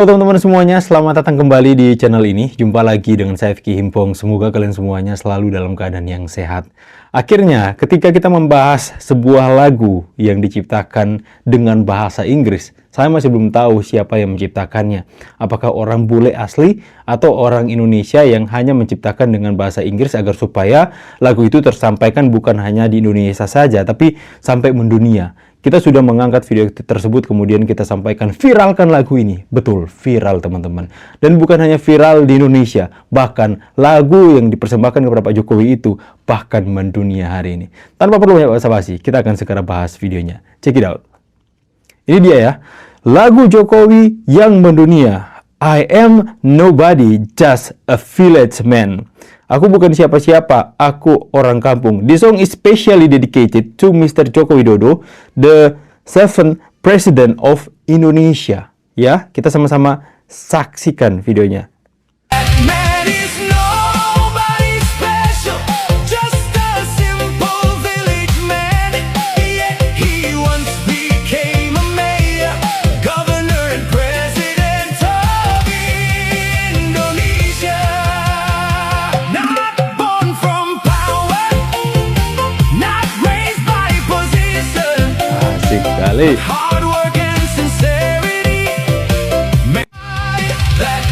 Halo teman-teman semuanya, selamat datang kembali di channel ini. Jumpa lagi dengan saya Vicky Himpong. Semoga kalian semuanya selalu dalam keadaan yang sehat. Akhirnya, ketika kita membahas sebuah lagu yang diciptakan dengan bahasa Inggris, saya masih belum tahu siapa yang menciptakannya. Apakah orang bule asli atau orang Indonesia yang hanya menciptakan dengan bahasa Inggris agar supaya lagu itu tersampaikan bukan hanya di Indonesia saja, tapi sampai mendunia. Kita sudah mengangkat video tersebut, kemudian kita sampaikan, viralkan lagu ini. Betul, viral teman-teman. Dan bukan hanya viral di Indonesia, bahkan lagu yang dipersembahkan kepada Pak Jokowi itu bahkan mendunia hari ini. Tanpa perlu banyak basa-basi, kita akan segera bahas videonya. Check it out. Ini dia ya, lagu Jokowi yang mendunia. I am nobody, just a village man. Aku bukan siapa-siapa, aku orang kampung. This song is specially dedicated to Mr. Joko Widodo, the 7th President of Indonesia. Ya, kita sama-sama saksikan videonya.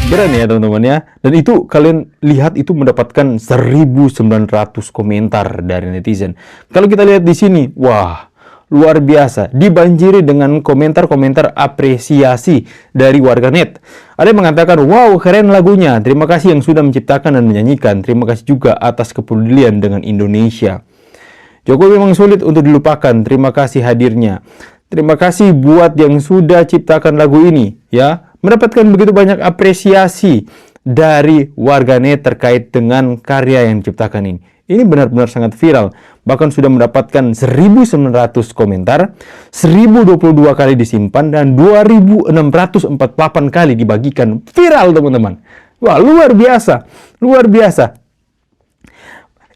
Keren ya teman-teman ya. Dan itu kalian lihat itu mendapatkan 1.900 komentar dari netizen. Kalau kita lihat di sini, wah, luar biasa. Dibanjiri dengan komentar-komentar apresiasi dari warganet. Ada yang mengatakan, wow, keren lagunya. Terima kasih yang sudah menciptakan dan menyanyikan. Terima kasih juga atas kepedulian dengan Indonesia. Jokowi memang sulit untuk dilupakan. Terima kasih hadirnya. Terima kasih buat yang sudah ciptakan lagu ini, ya. Mendapatkan begitu banyak apresiasi dari warganet terkait dengan karya yang diciptakan ini. Ini benar-benar sangat viral. Bahkan sudah mendapatkan 1.900 komentar, 1.022 kali disimpan, dan 2.648 kali dibagikan. Viral, teman-teman. Wah, luar biasa. Luar biasa.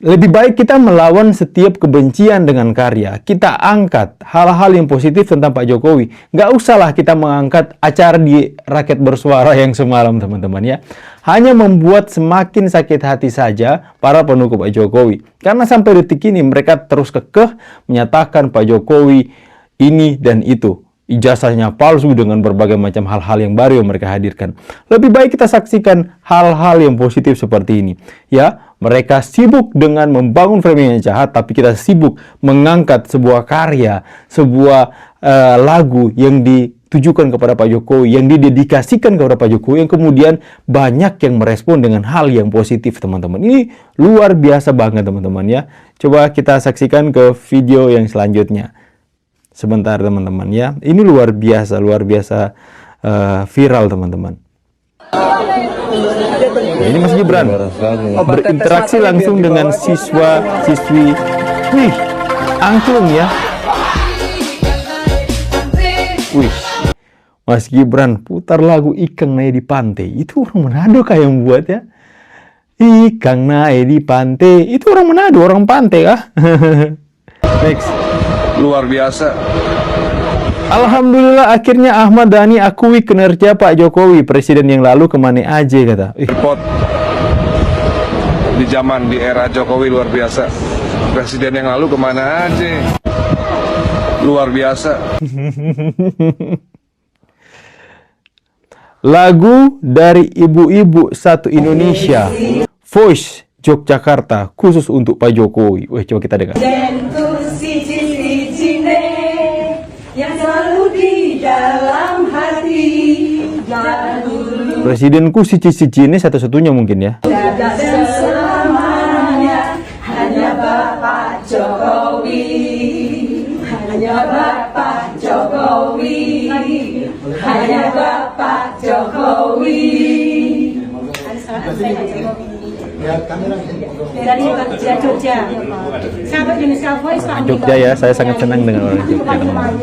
Lebih baik kita melawan setiap kebencian dengan karya. Kita angkat hal-hal yang positif tentang Pak Jokowi. Nggak usahlah kita mengangkat acara di Rakyat Bersuara yang semalam, teman-teman ya. Hanya membuat semakin sakit hati saja para pendukung Pak Jokowi. Karena sampai detik ini mereka terus kekeh menyatakan Pak Jokowi ini dan itu. Ijazahnya palsu dengan berbagai macam hal-hal yang baru yang mereka hadirkan. Lebih baik kita saksikan hal-hal yang positif seperti ini. Ya, mereka sibuk dengan membangun framing yang jahat, tapi kita sibuk mengangkat sebuah karya, sebuah lagu yang ditujukan kepada Pak Jokowi, yang didedikasikan kepada Pak Jokowi, yang kemudian banyak yang merespon dengan hal yang positif, teman-teman. Ini luar biasa banget, teman-teman ya. Coba kita saksikan ke video yang selanjutnya. Sebentar teman-teman ya, ini luar biasa viral teman-teman. Nah, ini Mas Gibran berinteraksi langsung dengan siswa-siswi. Wih, angklung ya. Wih, Mas Gibran putar lagu Ikang Naik di Pantai. Itu orang Manado kah yang buat ya? Ikang naik di pantai, itu orang Manado, orang pantai kah? Next. Luar biasa. Alhamdulillah akhirnya Ahmad Dhani akui kinerja Pak Jokowi. Presiden yang lalu kemana aja kata. Report di zaman di era Jokowi luar biasa. Presiden yang lalu kemana aja. Luar biasa. Lagu dari ibu-ibu satu Indonesia, Voice Yogyakarta khusus untuk Pak Jokowi. Wih, coba kita dengar. Yang selalu di dalam hati. Presidenku si ini satu-satunya mungkin ya. Dan selamanya hanya Bapak Jokowi. Hanya Bapak Jokowi. Hanya Bapak Jokowi. Dari Jogja. Sahabat Indonesia Voice Pak. Jogja ya, saya sangat senang dengan orang Jogja, teman-teman.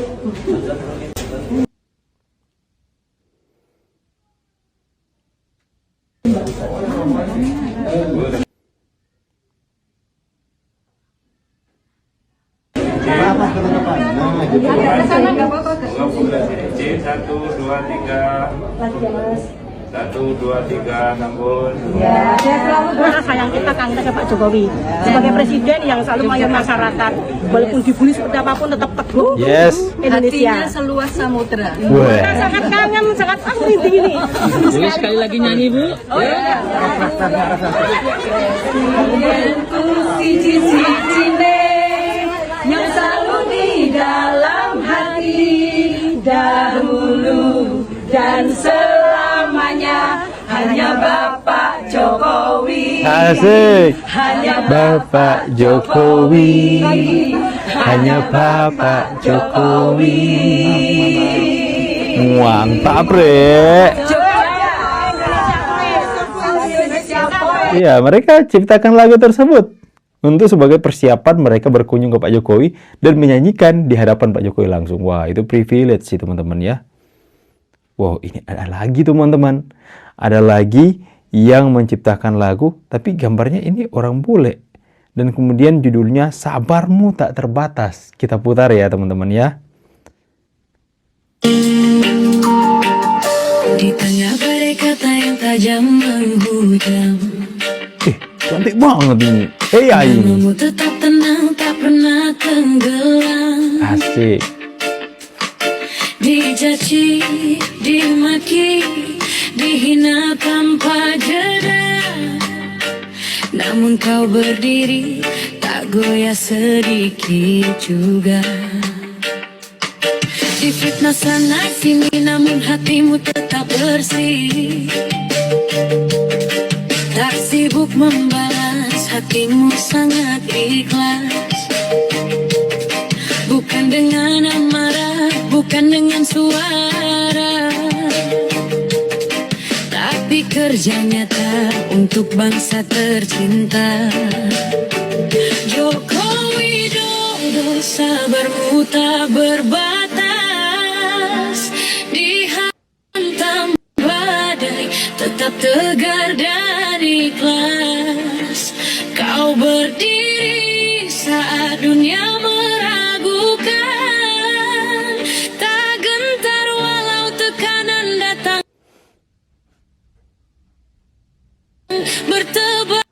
1, 2, 3. Lagi ya Mas. 1, 2, 3, sampun. Ya, saya selalu berasa sayang kita kangen ke Pak Jokowi sebagai presiden yang selalu melayani masyarakat, walaupun dibully seperti apapun tetap teguh. Yes. Indonesia. Seluas samudra. Wah. Kita sangat kangen, sangat merintih ini. Boleh sekali lagi nyanyi, Bu? Oh iya. Yang selalu di dalam hati dahulu dan selamanya hanya Bapak Jokowi. Asik. Hanya Bapak Jokowi. Hanya Bapak Jokowi. Mantap, Re. Iya, mereka ciptakan lagu tersebut untuk sebagai persiapan mereka berkunjung ke Pak Jokowi dan menyanyikan di hadapan Pak Jokowi langsung. Wah, itu privilege sih teman-teman ya. Wow, ini ada lagi teman-teman. Ada lagi yang menciptakan lagu, tapi gambarnya ini orang bule. Dan kemudian judulnya Sabarmu Tak Terbatas. Kita putar ya teman-teman ya. Di tengah badai kata yang tajam menghujam, Cantik banget ini. AI ini. namamu tetap tenang, tak pernah tenggelam. Asik. Dicaci, dimaki, dihina tanpa jeda, namun kau berdiri, tak goyah sedikit juga. Difitnah sana sini, namun hatimu tetap bersih. Tak sibuk membalas, hatimu sangat ikhlas. Bukan dengan amarah, bukan dengan suara, tapi kerja nyata untuk bangsa tercinta. Joko Widodo, sabarmu tak berbatas. Dihantam badai, tetap tegar dan ikhlas. Kau berdiri saat dunia meragukan, tak gentar walau tekanan datang bertebaran.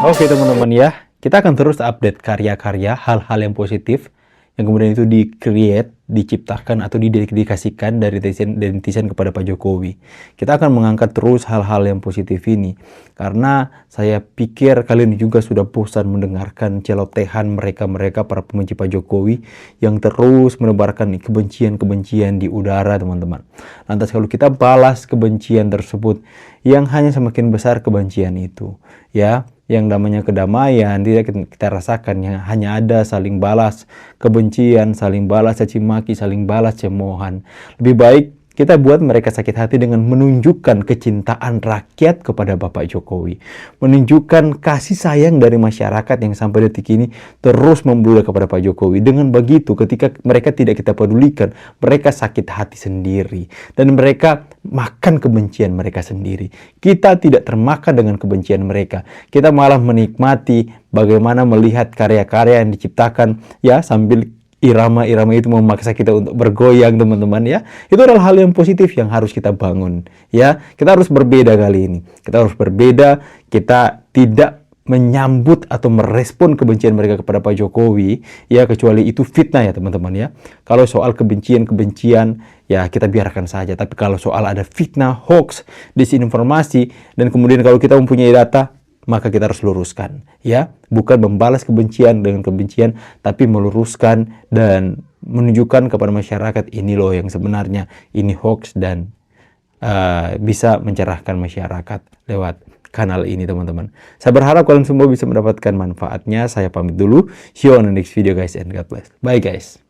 Oke teman-teman ya, kita akan terus update karya-karya, hal-hal yang positif yang kemudian itu di-create, diciptakan atau didedikasikan dari netizen kepada Pak Jokowi. Kita akan mengangkat terus hal-hal yang positif ini karena saya pikir kalian juga sudah bosan mendengarkan celotehan mereka-mereka para pembenci Pak Jokowi yang terus menebarkan kebencian-kebencian di udara teman-teman. Lantas kalau kita balas kebencian tersebut, yang hanya semakin besar kebencian itu ya. Yang namanya kedamaian tidak kita rasakan, yang hanya ada saling balas kebencian, saling balas caci maki, saling balas cemoohan. Lebih baik kita buat mereka sakit hati dengan menunjukkan kecintaan rakyat kepada Bapak Jokowi, menunjukkan kasih sayang dari masyarakat yang sampai detik ini terus membludak kepada Pak Jokowi. Dengan begitu, ketika mereka tidak kita pedulikan, mereka sakit hati sendiri dan mereka makan kebencian mereka sendiri. Kita tidak termakan dengan kebencian mereka. Kita malah menikmati bagaimana melihat karya-karya yang diciptakan ya, sambil irama-irama itu memaksa kita untuk bergoyang teman-teman ya. Itu adalah hal yang positif yang harus kita bangun ya. Kita harus berbeda kali ini. Kita harus berbeda. Kita tidak menyambut atau merespon kebencian mereka kepada Pak Jokowi ya, kecuali itu fitnah ya teman-teman ya. Kalau soal kebencian ya kita biarkan saja, tapi kalau soal ada fitnah, hoax, disinformasi, dan kemudian kalau kita mempunyai data, maka kita harus luruskan ya, bukan membalas kebencian dengan kebencian, tapi meluruskan dan menunjukkan kepada masyarakat ini loh yang sebenarnya, ini hoax, dan bisa mencerahkan masyarakat lewat kanal ini teman-teman. Saya berharap kalian semua bisa mendapatkan manfaatnya. Saya pamit dulu, see you on the next video guys, and God bless. Bye guys.